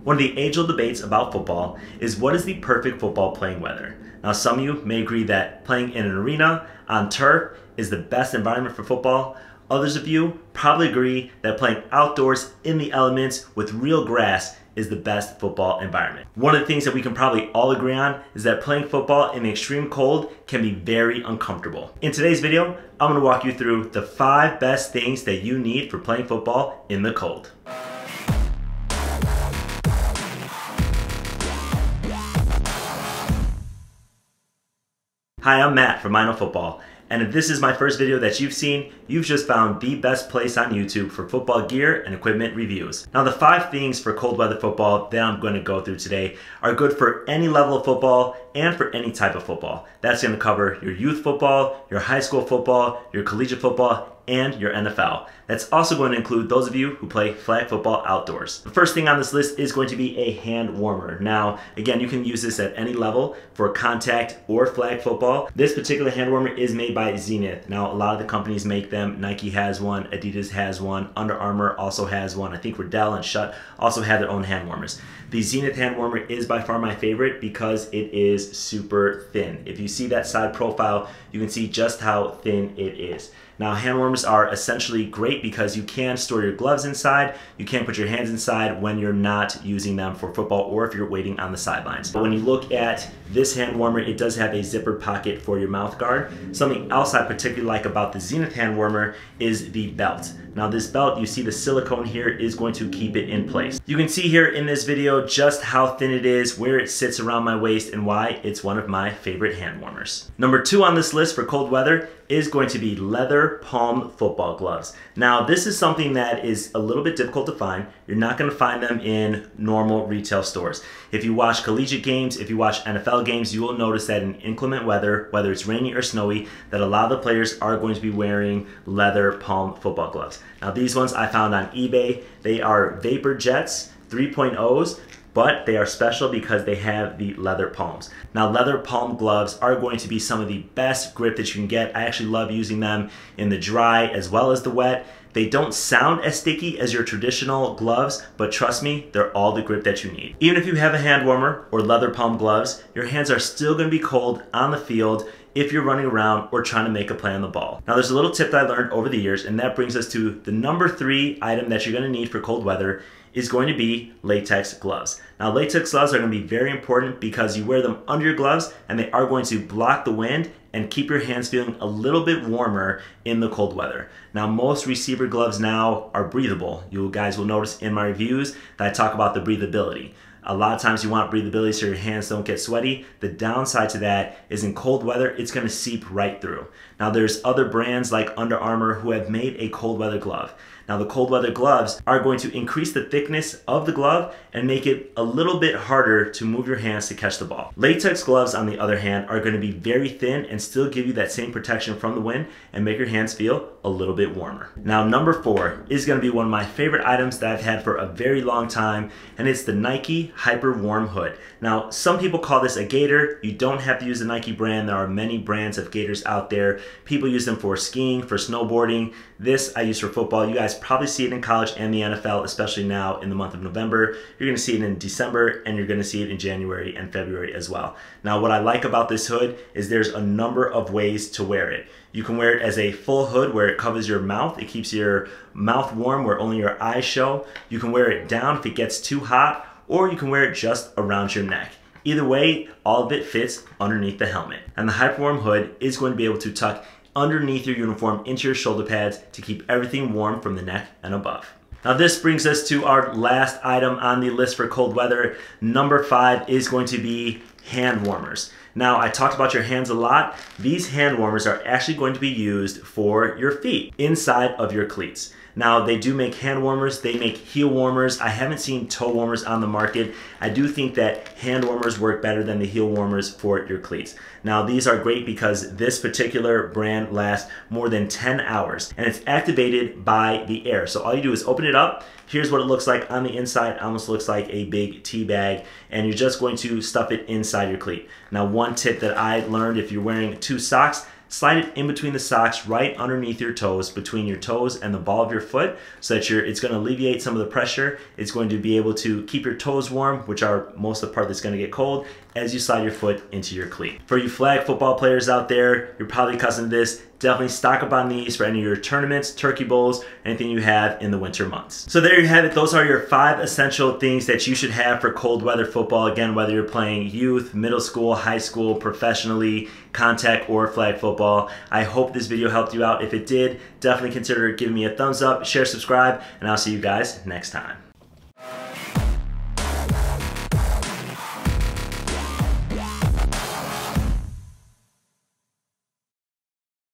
One of the age-old debates about football is what is the perfect football playing weather. Now some of you may agree that playing in an arena on turf is the best environment for football. Others of you probably agree that playing outdoors in the elements with real grass is the best football environment. One of the things that we can probably all agree on is that playing football in the extreme cold can be very uncomfortable. In today's video, I'm going to walk you through the 5 best things that you need for playing football in the cold. Hi, I'm Matt from I Know Football, and if this is my first video that you've seen, you've just found the best place on YouTube for football gear and equipment reviews. Now the 5 things for cold weather football that I'm going to go through today are good for any level of football and for any type of football. That's going to cover your youth football, your high school football, your collegiate football, and your NFL. That's also going to include those of you who play flag football outdoors. The first thing on this list is going to be a hand warmer. Now, again, you can use this at any level for contact or flag football. This particular hand warmer is made by Zenith. Now, a lot of the companies make them. Nike has one, Adidas has one, Under Armour also has one. I think Riddell and Schutt also have their own hand warmers. The Zenith hand warmer is by far my favorite because it is super thin. If you see that side profile, you can see just how thin it is. Now, hand warmers are essentially great because you can store your gloves inside, you can put your hands inside when you're not using them for football or if you're waiting on the sidelines. But when you look at this hand warmer, it does have a zipper pocket for your mouth guard. Something else I particularly like about the Zenith hand warmer is the belt. Now this belt, you see the silicone here is going to keep it in place. You can see here in this video just how thin it is, where it sits around my waist, and why it's one of my favorite hand warmers. Number 2 on this list for cold weather is going to be leather palm football gloves. Now this is something that is a little bit difficult to find. You're not going to find them in normal retail stores. If you watch collegiate games, if you watch NFL games, you will notice that in inclement weather, whether it's rainy or snowy, that a lot of the players are going to be wearing leather palm football gloves. Now these ones I found on eBay. They are Vapor Jets 3.0s, but they are special because they have the leather palms. Now leather palm gloves are going to be some of the best grip that you can get. I actually love using them in the dry as well as the wet. They don't sound as sticky as your traditional gloves, but trust me, they're all the grip that you need. Even if you have a hand warmer or leather palm gloves, your hands are still going to be cold on the field if you're running around or trying to make a play on the ball. Now there's a little tip that I learned over the years, and that brings us to the number 3 item that you're going to need for cold weather is going to be latex gloves. Now latex gloves are going to be very important because you wear them under your gloves and they are going to block the wind and keep your hands feeling a little bit warmer in the cold weather. Now most receiver gloves now are breathable. You guys will notice in my reviews that I talk about the breathability. A lot of times you want breathability so your hands don't get sweaty. The downside to that is in cold weather, it's going to seep right through. Now there's other brands like Under Armour who have made a cold weather glove. Now the cold weather gloves are going to increase the thickness of the glove and make it a little bit harder to move your hands to catch the ball. Latex gloves, on the other hand, are going to be very thin and still give you that same protection from the wind and make your hands feel a little bit warmer. Now number 4 is going to be one of my favorite items that I've had for a very long time, and it's the Nike Hyperwarm Hood. Now some people call this a gaiter. You don't have to use the Nike brand. There are many brands of gaiters out there. People use them for skiing, for snowboarding. This I use for football. You guys probably see it in college and the NFL, especially now in the month of November. You're going to see it in December, and you're going to see it in January and February as well. Now what I like about this hood is there's a number of ways to wear it. You can wear it as a full hood where it covers your mouth. It keeps your mouth warm where only your eyes show. You can wear it down if it gets too hot, or you can wear it just around your neck. Either way, all of it fits underneath the helmet. And the Hyperwarm Hood is going to be able to tuck underneath your uniform into your shoulder pads to keep everything warm from the neck and above. Now this brings us to our last item on the list for cold weather. Number 5 is going to be hand warmers. Now I talked about your hands a lot. These hand warmers are actually going to be used for your feet inside of your cleats. Now they do make hand warmers, they make heel warmers. I haven't seen toe warmers on the market. I do think that hand warmers work better than the heel warmers for your cleats. Now these are great because this particular brand lasts more than 10 hours and it's activated by the air. So all you do is open it up. Here's what it looks like on the inside. It almost looks like a big tea bag, and you're just going to stuff it inside your cleat. Now one tip that I learned, if you're wearing 2 socks, slide it in between the socks right underneath your toes, between your toes and the ball of your foot, so that it's going to alleviate some of the pressure. It's going to be able to keep your toes warm, which are most of the part that's going to get cold, as you slide your foot into your cleat. For you flag football players out there, you're probably accustomed to this. Definitely stock up on these for any of your tournaments, turkey bowls, anything you have in the winter months. So there you have it. Those are your 5 essential things that you should have for cold weather football. Again, whether you're playing youth, middle school, high school, professionally, contact, or flag football. I hope this video helped you out. If it did, definitely consider giving me a thumbs up, share, subscribe, and I'll see you guys next time.